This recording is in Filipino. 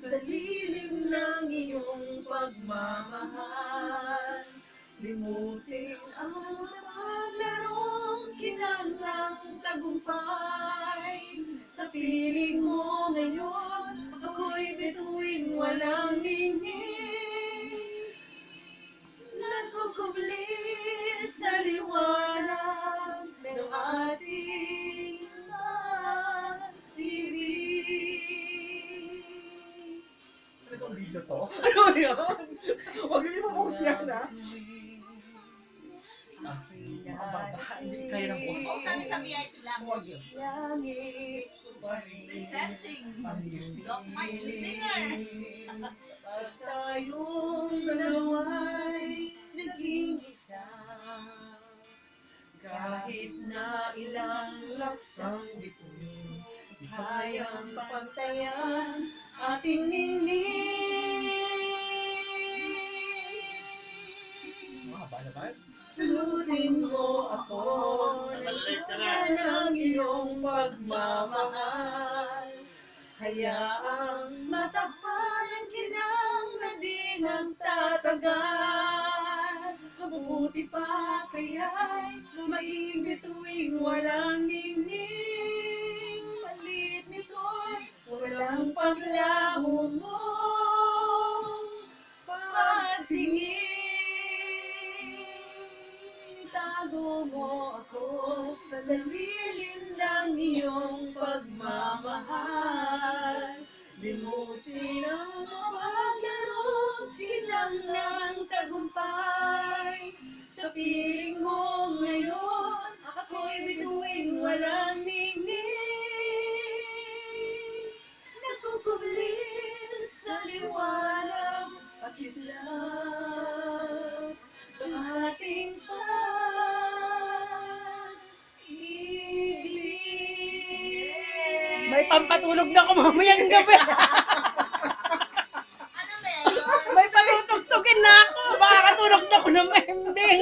sa lilim ng iyong pagmamahal. Limutin ang paglarong kinanlang tagumpay. Sa piling mo ngayon, ako'y bituin walang ningning. Nagkukubli sa liwanag ng ating pag-ibig. Ano bang video to? Ano yun? Huwag yung ipapost yan, ha? Hindi kaya ng boss. Sabi sa VIP lang. Huwag yun. Langit ko pa rin. Presenting. Doc Mike, the singer. Pag tayong dalawa'y naging isa, kahit na ilang laksang bituin, di kayang pantayan ating ningning. Mahaba naman. Lulutin mo ako ng iyong pagmamahal. Hayaang matakpan ang kinang na di nagtatagal. Mabuti pa kaya'y maingit tuwing walang ningning. Malit nito'y walang paglaho mo. Pagtingin, itago mo ako sa lilim ng iyong pagmamahal. Limutin ang paglarong kinanlang tagumpay. Sa piling mo ngayon, ako'y bituin walang ningning. Nagkukublin sa liwanag at islap ng ating pag-ibig. May pampatulog na ako mamayang gabi. Ano meron? May patutugtugin na ako. Makakatulog na ako ng membing.